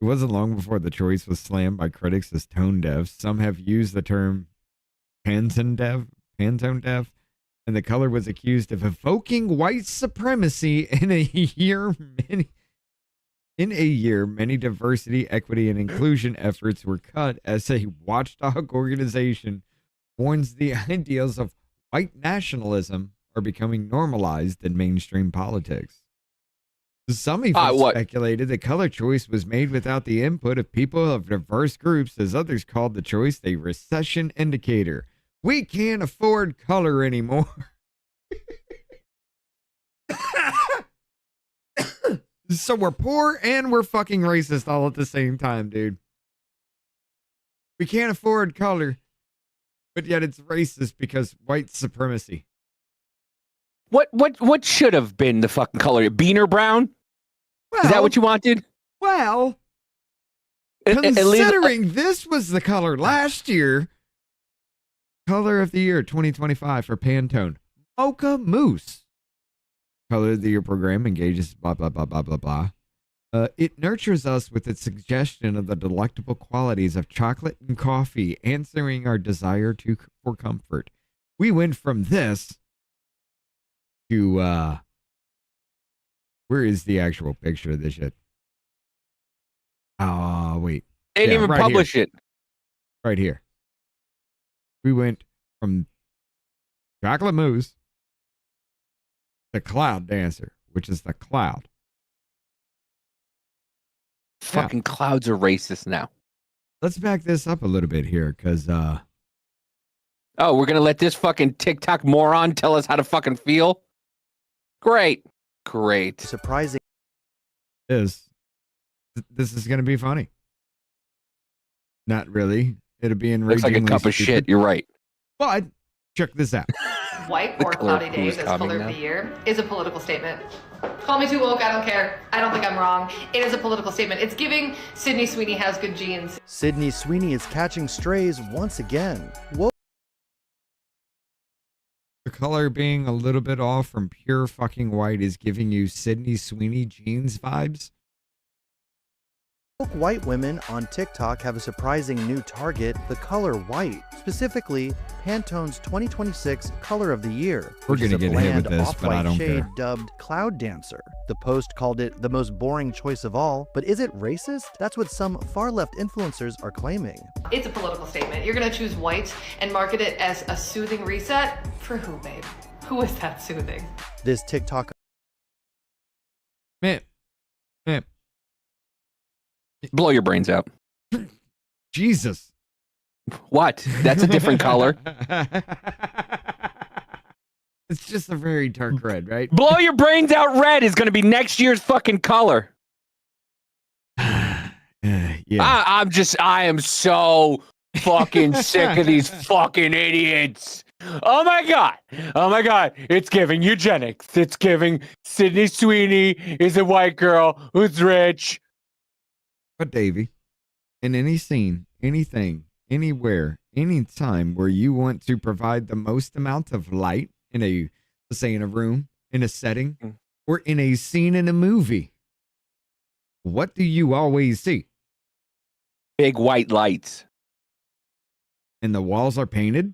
It wasn't long before the choice was slammed by critics as tone deaf. Some have used the term Pantone deaf, and the color was accused of evoking white supremacy in a year many diversity, equity, and inclusion efforts were cut as a watchdog organization warns the ideals of white nationalism are becoming normalized in mainstream politics. Some even speculated the color choice was made without the input of people of diverse groups, as others called the choice a recession indicator. We can't afford color anymore. So we're poor and we're fucking racist all at the same time, dude. We can't afford color, but yet it's racist because white supremacy. What should have been the fucking color? Beaner brown? Is that what you wanted? Well, considering this was the color last year, color of the year 2025 for Pantone, Mocha Mousse. Color of the Year program engages blah, blah, blah, blah, blah, blah. It nurtures us with its suggestion of the delectable qualities of chocolate and coffee, answering our desire for comfort. We went from this to, where is the actual picture of this shit? Oh, wait. They didn't even publish it. Right here. We went from chocolate mousse, the cloud dancer, which is the cloud. Fucking clouds are racist now. Let's back this up a little bit here, because oh, we're gonna let this fucking TikTok moron tell us how to fucking feel? Great. Surprising. This is gonna be funny. Not really. It'll be enragingly looks like a cup of shit. You're right. But check this out. White or cloudy days as color of the year is a political statement. Call me too woke, I don't care. I don't think I'm wrong. It is a political statement. It's giving Sydney Sweeney has good genes. Sydney Sweeney is catching strays once again. Whoa. The color being a little bit off from pure fucking white is giving you Sydney Sweeney jeans vibes. White women on TikTok have a surprising new target, the color white, specifically Pantone's 2026 color of the year. We're going to get hit with this, but I don't care. Dubbed Cloud Dancer. The post called it the most boring choice of all, but is it racist? That's what some far-left influencers are claiming. It's a political statement. You're going to choose white and market it as a soothing reset? For who, babe? Who is that soothing? This TikTok... Man. Blow your brains out. Jesus. What? That's a different color. It's just a very dark red, right? Blow your brains out red is going to be next year's fucking color. Yeah. I am so fucking sick of these fucking idiots. Oh my God. It's giving eugenics. It's giving Sydney Sweeney is a white girl who's rich. But Davey, in any scene, anything, anywhere, anytime where you want to provide the most amount of light in a, let's say in a room, in a setting, or in a scene in a movie, what do you always see? Big white lights. And the walls are painted?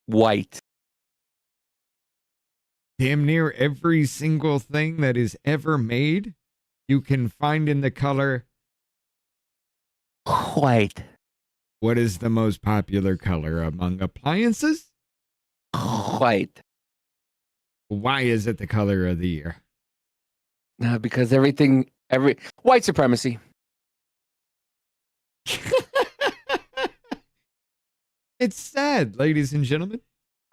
White. Damn near every single thing that is ever made, you can find in the color white. What is the most popular color among appliances? White. Why is it the color of the year? Because white supremacy. It's sad, ladies and gentlemen.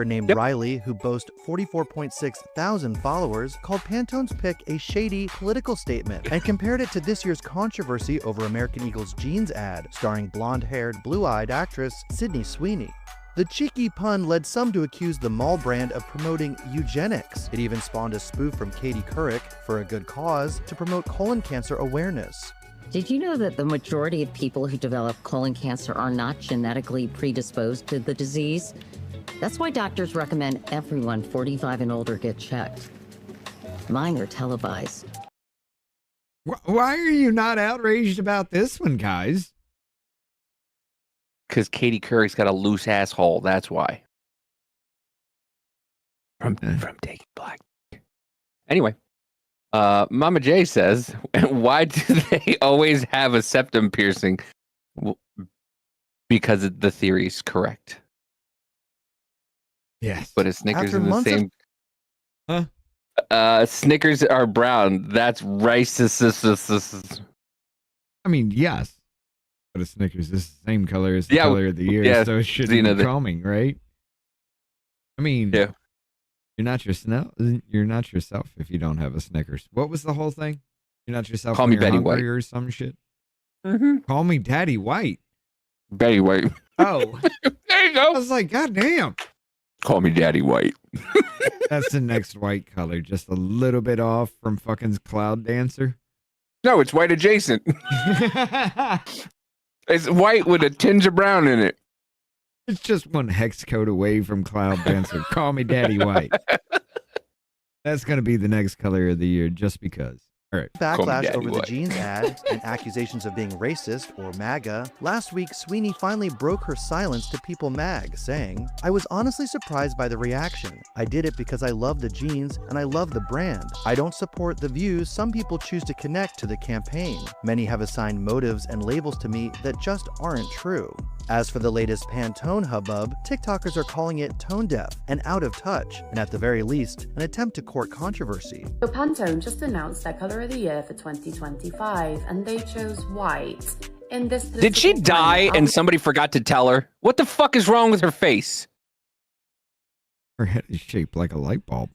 Named Riley, who boasts 44.6 thousand followers, called Pantone's pick a shady political statement and compared it to this year's controversy over American Eagle's jeans ad starring blonde-haired, blue-eyed actress Sydney Sweeney. The cheeky pun led some to accuse the mall brand of promoting eugenics. It even spawned a spoof from Katie Couric for a good cause to promote colon cancer awareness. Did you know that the majority of people who develop colon cancer are not genetically predisposed to the disease? That's why doctors recommend everyone 45 and older get checked. Mine are televised. Why are you not outraged about this one, guys? Because Katie Couric's got a loose asshole. That's why. From Taking Black. Anyway, Mama J says, why do they always have a septum piercing? Because the theory's correct. Yes. But a Snickers After in the months of- same... Huh? Snickers are brown. That's racist. I mean, yes. But a Snickers is the same color as the color of the year, so it shouldn't be calming, right? I mean, yeah. You're not yourself if you don't have a Snickers. What was the whole thing? You're not yourself. Call when me you're Betty hungry White or some shit. Mm-hmm. Call me Daddy White. Betty White. Oh, there you go. I was like, God damn. Call me Daddy White. That's the next white color, just a little bit off from fucking Cloud Dancer. No, it's white adjacent. It's white with a tinge of brown in it. It's just one hex code away from Cloud Dancer. Call me Daddy White. That's going to be the next color of the year just because. All right. Backlash over the jeans ad and accusations of being racist or MAGA. Last week, Sweeney finally broke her silence to People Mag, saying, I was honestly surprised by the reaction. I did it because I love the jeans and I love the brand. I don't support the views some people choose to connect to the campaign. Many have assigned motives and labels to me that just aren't true. As for the latest Pantone hubbub, TikTokers are calling it tone deaf and out of touch, and at the very least, an attempt to court controversy. So Pantone just announced their color of the year for 2025, and they chose white. In this, did she die and somebody forgot to tell her? What the fuck is wrong with her face? Her head is shaped like a light bulb.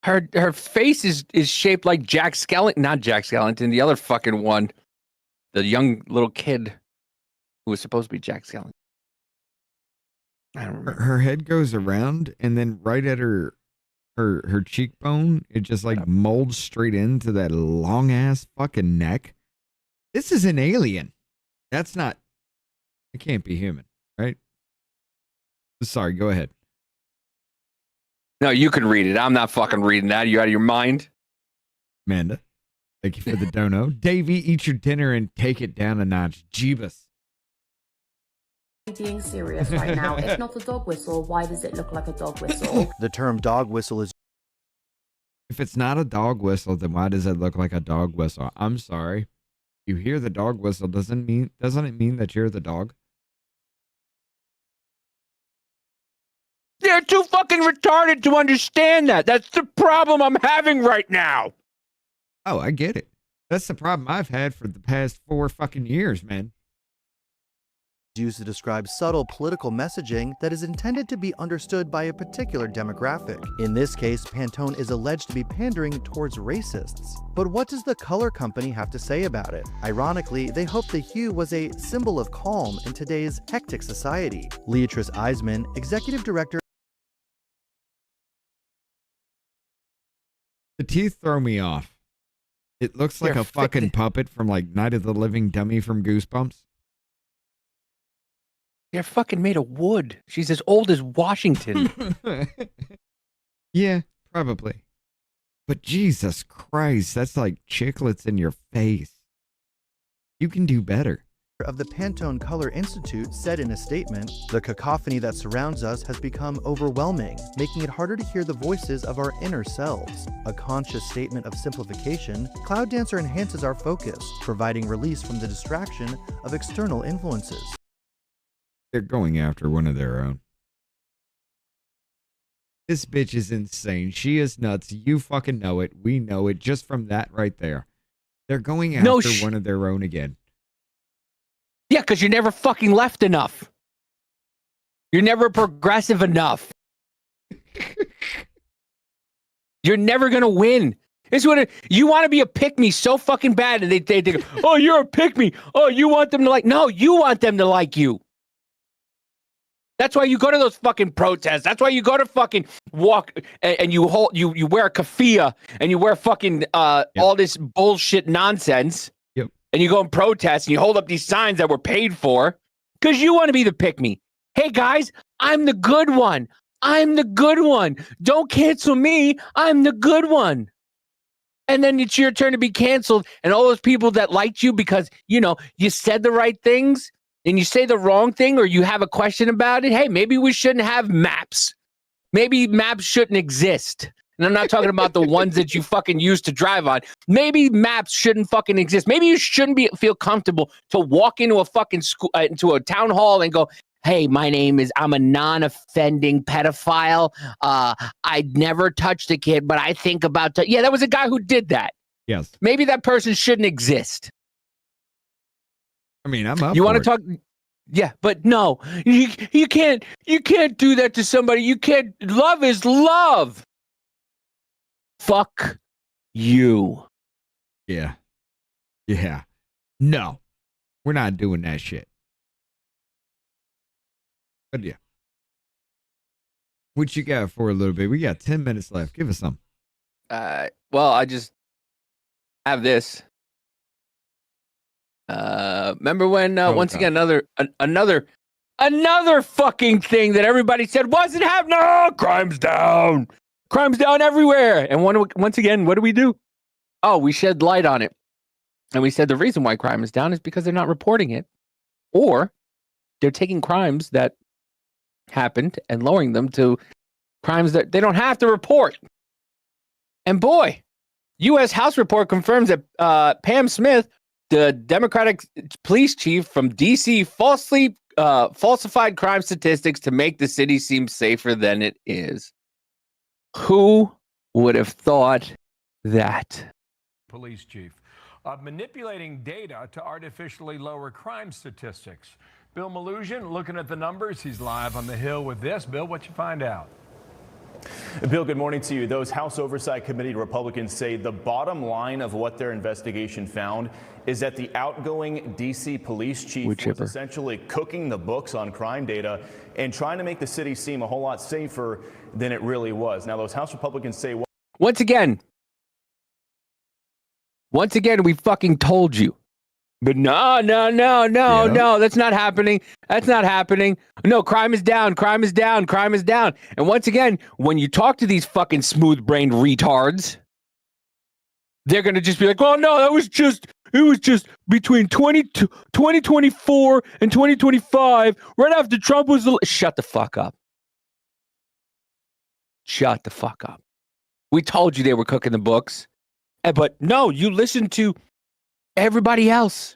Her face is shaped like Jack Skellington, not Jack Skellington, the other fucking one, the young little kid who was supposed to be Jack Skellington. I don't remember. Her head goes around, and then right at her cheekbone, it just like molds straight into that long ass fucking neck. This is an alien. That's not. It can't be human, right? Sorry, go ahead. No, you can read it. I'm not fucking reading that. Are you out of your mind? Amanda, thank you for the dono. Davey, eat your dinner and take it down a notch. Jeebus. Being serious right now. If not a dog whistle, why does it look like a dog whistle? The term dog whistle is... If it's not a dog whistle, then why does it look like a dog whistle? I'm sorry. You hear the dog whistle, doesn't it mean that you're the dog? They're too fucking retarded to understand that. That's the problem I'm having right now. Oh, I get it. That's the problem I've had for the past 4 fucking years, man. Used to describe subtle political messaging that is intended to be understood by a particular demographic. In this case, Pantone is alleged to be pandering towards racists. But what does the color company have to say about it? Ironically, they hope the hue was a symbol of calm in today's hectic society. Leatrice Eisman, executive director. The teeth throw me off. It looks like a fucking puppet from like Night of the Living Dummy from Goosebumps. They're fucking made of wood. She's as old as Washington. Yeah, probably. But Jesus Christ, that's like chiclets in your face. You can do better. Of the Pantone Color Institute said in a statement, the cacophony that surrounds us has become overwhelming, making it harder to hear the voices of our inner selves. A conscious statement of simplification, Cloud Dancer enhances our focus, providing release from the distraction of external influences. They're going after one of their own. This bitch is insane. She is nuts. You fucking know it. We know it just from that right there. They're going after one of their own again. Yeah, because you're never fucking left enough. You're never progressive enough. You're never going to win. It's what you want to be a pick-me so fucking bad. And they think, oh, you're a pick-me. Oh, you want them to like. No, you want them to like you. That's why you go to those fucking protests. That's why you go to fucking walk and you wear a keffiyeh and you wear fucking all this bullshit nonsense. Yep. And you go and protest and you hold up these signs that were paid for because you want to be the pick me. Hey guys, I'm the good one. I'm the good one. Don't cancel me. I'm the good one. And then it's your turn to be canceled. And all those people that liked you because, you said the right things and you say the wrong thing or you have a question about it. Hey, maybe we shouldn't have maps. Maybe maps shouldn't exist. And I'm not talking about the ones that you fucking use to drive on. Maybe maps shouldn't fucking exist. Maybe you shouldn't feel comfortable to walk into a fucking school, into a town hall and go, hey, I'm a non-offending pedophile. I'd never touched a kid, but I think about, yeah, that was a guy who did that. Yes. Maybe that person shouldn't exist. I mean, I'm up. You want to talk? Yeah, but no, you can't do that to somebody. You can't. Love is love. Fuck you. Yeah. Yeah. No, we're not doing that shit. But yeah. What you got for a little bit? We got 10 minutes left. Give us some. Well, I just have this. Remember when once again another fucking thing that everybody said wasn't happening? No, crime's down everywhere. And once again, what do? Oh, we shed light on it, and we said the reason why crime is down is because they're not reporting it, or they're taking crimes that happened and lowering them to crimes that they don't have to report. And boy, U.S. House report confirms that Pam Smith, the Democratic police chief from D.C., falsified crime statistics to make the city seem safer than it is. Who would have thought that? Police chief of manipulating data to artificially lower crime statistics. Bill Malusian looking at the numbers. He's live on the Hill with this. Bill, what you find out? Bill, good morning to you. Those House Oversight Committee Republicans say the bottom line of what their investigation found is that the outgoing D.C. police chief was essentially cooking the books on crime data and trying to make the city seem a whole lot safer than it really was. Now, those House Republicans say... Once again, we fucking told you. But no, that's not happening. That's not happening. No, crime is down. And once again, when you talk to these fucking smooth-brained retards, they're going to just be like, oh, no, it was just between 2024 and 2025, right after Trump was... Shut the fuck up. Shut the fuck up. We told you they were cooking the books. But no, you listened to everybody else.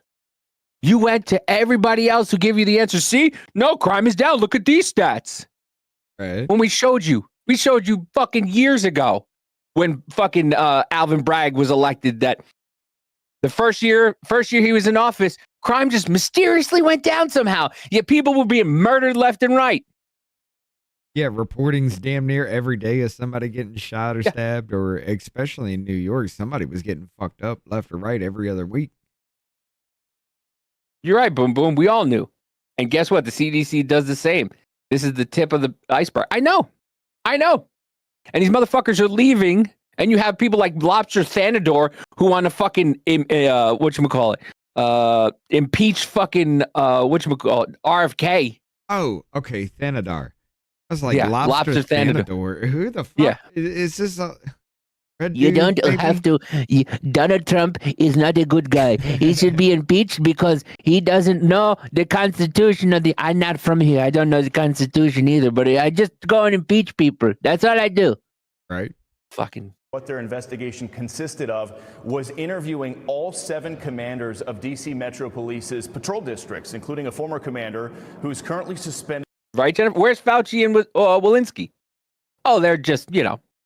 You went to everybody else who gave you the answer. See? No, crime is down. Look at these stats. Right. When we showed you fucking years ago when fucking Alvin Bragg was elected that the first year he was in office, crime just mysteriously went down somehow. Yet people were being murdered left and right. Yeah, reporting's damn near every day of somebody getting shot or stabbed, or especially in New York, somebody was getting fucked up left or right every other week. You're right, Boom Boom. We all knew. And guess what? The CDC does the same. This is the tip of the iceberg. I know. And these motherfuckers are leaving, and you have people like Lobster Thanador who want to fucking, impeach fucking, RFK. Oh, okay, Thanador. I was like, Lobster Thanador. Who the fuck? Yeah. Is this a... You don't have to. Donald Trump is not a good guy. He should be impeached because he doesn't know the Constitution of the... I'm not from here. I don't know the Constitution either, but I just go and impeach people. That's all I do. Right. Fucking... What their investigation consisted of was interviewing all 7 commanders of D.C. Metro Police's patrol districts, including a former commander who's currently suspended. Right, Jennifer? Where's Fauci and Walensky? Oh, they're just,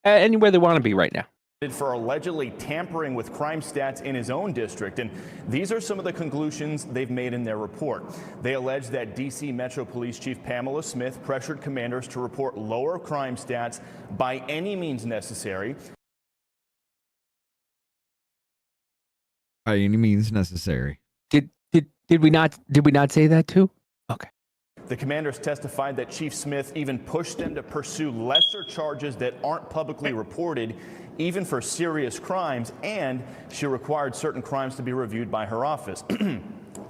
anywhere they want to be right now. For allegedly tampering with crime stats in his own district. And these are some of the conclusions they've made in their report. They allege that D.C. Metro Police Chief Pamela Smith pressured commanders to report lower crime stats by any means necessary. By any means necessary. Did we not say that too? Okay. The commanders testified that Chief Smith even pushed them to pursue lesser charges that aren't publicly reported, even for serious crimes, and she required certain crimes to be reviewed by her office.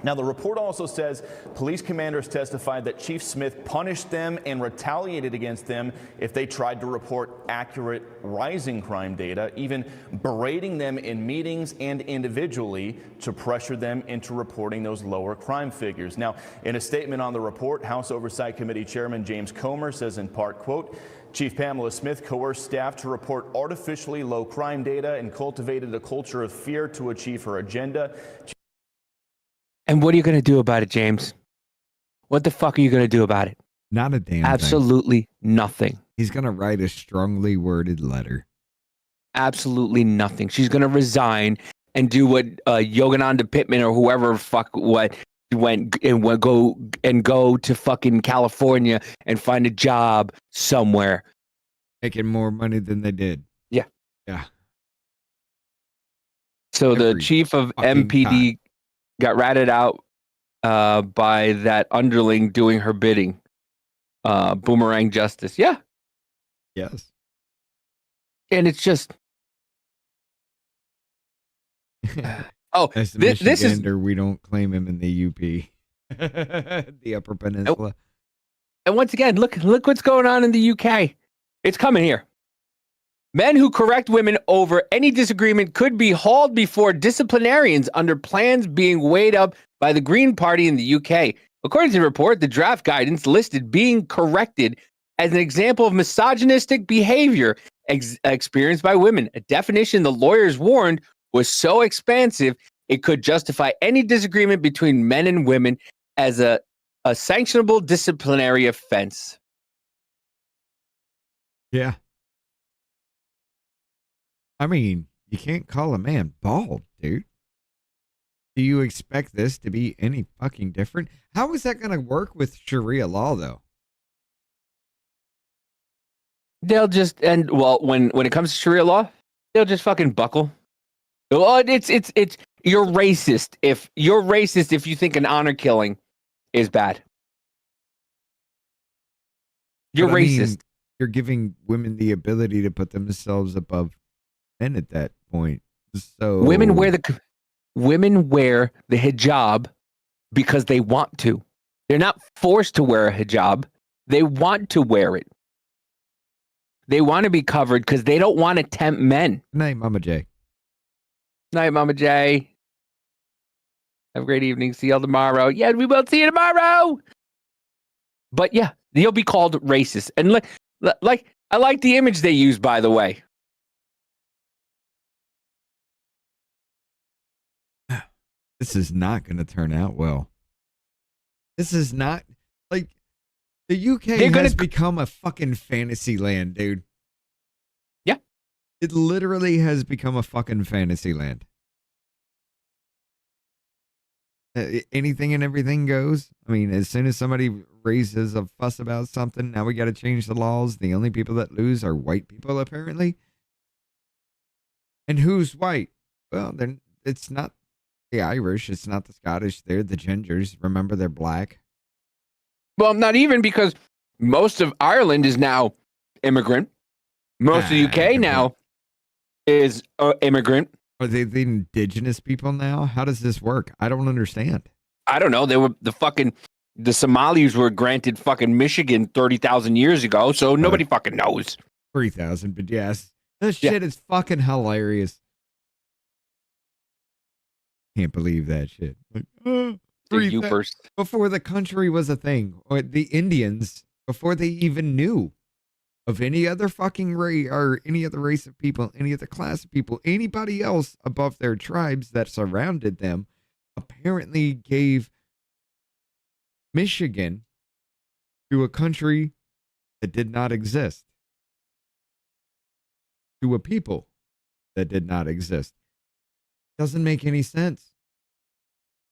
Now, the report also says police commanders testified that Chief Smith punished them and retaliated against them if they tried to report accurate rising crime data, even berating them in meetings and individually to pressure them into reporting those lower crime figures. Now, in a statement on the report, House Oversight Committee Chairman James Comer says in part, quote, Chief Pamela Smith coerced staff to report artificially low crime data and cultivated a culture of fear to achieve her agenda. And what are you going to do about it, James? What the fuck are you going to do about it? Not a damn Absolutely nothing. He's going to write a strongly worded letter. Absolutely nothing. She's going to resign and do what Yogananda Pittman or whoever go to fucking California and find a job somewhere. Making more money than they did. Yeah. Yeah. So the chief of MPD got ratted out by that underling doing her bidding. Boomerang justice. Yeah. Yes. And it's just. As the this is. We don't claim him in the UP, the Upper Peninsula. And once again, look what's going on in the UK. It's coming here. Men who correct women over any disagreement could be hauled before disciplinarians under plans being weighed up by the Green Party in the UK. According to the report, the draft guidance listed being corrected as an example of misogynistic behavior experienced by women. A definition the lawyers warned was so expansive it could justify any disagreement between men and women as a sanctionable disciplinary offense. Yeah. I mean, you can't call a man bald, dude. Do you expect this to be any fucking different? How is that going to work with Sharia law, though? They'll just, and well, when it comes to Sharia law, they'll just fucking buckle. Well, you're racist if you think an honor killing is bad. You're racist. You're giving women the ability to put themselves above men at that point. So women wear the hijab because they want to. They're not forced to wear a hijab. They want to wear it. They want to be covered because they don't want to tempt men. Good night, Mama J. Night, Mama J. Have a great evening. See y'all tomorrow. Yeah, we will see you tomorrow. But yeah, you'll be called racist. And like I like the image they use, by the way. This is not going to turn out well. This is not like the UK has become a fucking fantasy land, dude. Yeah. It literally has become a fucking fantasy land. Anything and everything goes. I mean, as soon as somebody raises a fuss about something, now we got to change the laws. The only people that lose are white people, apparently. And who's white? Well, then it's not the Irish. It's not the Scottish. They're the gingers. Remember, they're black. Well, not even, because most of Ireland is now immigrant. Most of the UK now is immigrant. Are they the indigenous people now? How does this work? I don't understand. I don't know. They were the Somalis were granted fucking Michigan 30,000 years ago, so nobody fucking knows. 3,000, but yes. This shit is fucking hilarious. Can't believe that shit. Like, before the country was a thing, or the Indians, before they even knew of any other fucking race or any other race of people, any other class of people, anybody else above their tribes that surrounded them, apparently gave Michigan to a country that did not exist, to a people that did not exist. Doesn't make any sense.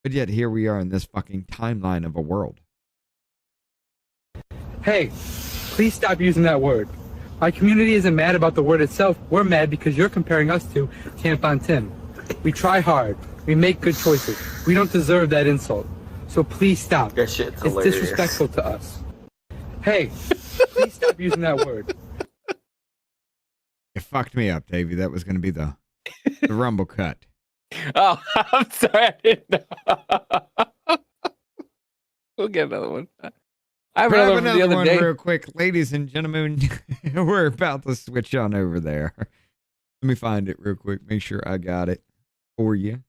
But yet here we are in this fucking timeline of a world. Hey, please stop using that word. My community isn't mad about the word itself. We're mad because you're comparing us to Tampon Tim. We try hard. We make good choices. We don't deserve that insult. So please stop. That shit's it's hilarious. Disrespectful to us. Hey, please stop using that word. You fucked me up, Davey. That was going to be the rumble cut. Oh, I'm sorry. I didn't know. We'll get another one. I have Grab another one from the other one day. real quick. Ladies and gentlemen, we're about to switch on over there. Let me find it real quick. Make sure I got it for you.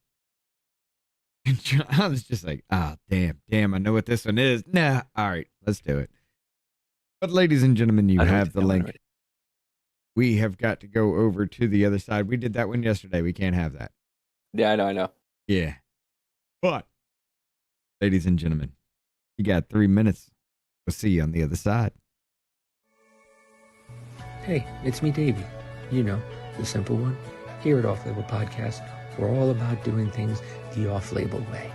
I was just like, damn, I know what this one is. Nah, all right, let's do it. But ladies and gentlemen, you have the link. Right. We have got to go over to the other side. We did that one yesterday. We can't have that. Yeah, I know. Yeah. But, ladies and gentlemen, you got 3 minutes. We'll see you on the other side. Hey, it's me, Davey. You know, the simple one. Here at Off Label Podcast, we're all about doing things the off-label way.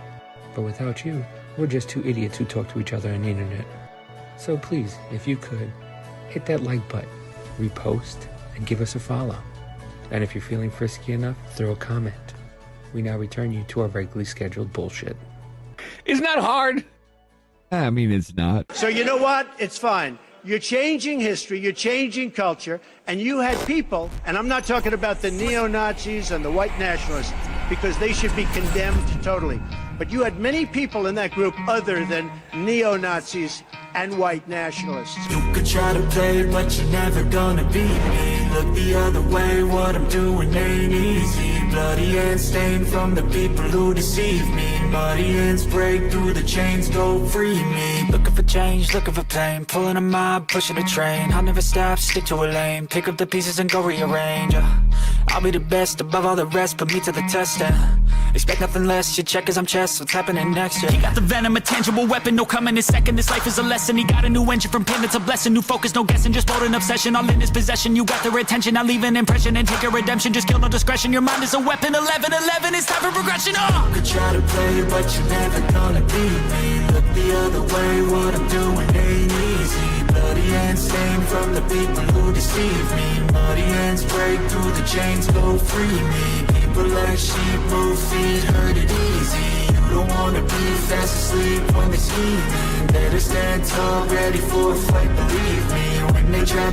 But without you, we're just two idiots who talk to each other on the internet. So please, if you could, hit that like button, repost, and give us a follow. And if you're feeling frisky enough, throw a comment. We now return you to our regularly scheduled bullshit. Isn't that hard? I mean, it's not. So you know what? It's fine. You're changing history, you're changing culture, and you had people, and I'm not talking about the neo-Nazis and the white nationalists, because they should be condemned totally. But you had many people in that group other than neo-Nazis and white nationalists. You could try to play, but you're never gonna beat me. Look the other way, what I'm doing ain't easy. Bloody hands stained from the people who deceive me. Muddy hands break through the chains, go free me. Looking for change, looking for pain. Pulling a mob, pushing a train. I'll never stop, stick to a lane. Pick up the pieces and go rearrange. I'll be the best above all the rest, put me to the test and expect nothing less. Your check is I'm chess, what's happening next? Yeah. He got the venom, a tangible weapon, no coming in second. This life is a lesson. He got a new engine from pain, it's a blessing. New focus, no guessing, just bold and obsession. All in his possession, you got their attention. I'll leave an impression and take a redemption. Just kill no discretion. Your mind is a weapon. 11-11, it's time for progression. You could try to play, but you're never gonna beat me. Look the other way, what I'm doing ain't easy. Bloody hands stained from the people who deceive me. Muddy hands break through the chains, go free me. People like sheep move feet, hurt it easy. You don't wanna be fast asleep when it's evening. Better stand tall, ready for a fight, believe me. When they try to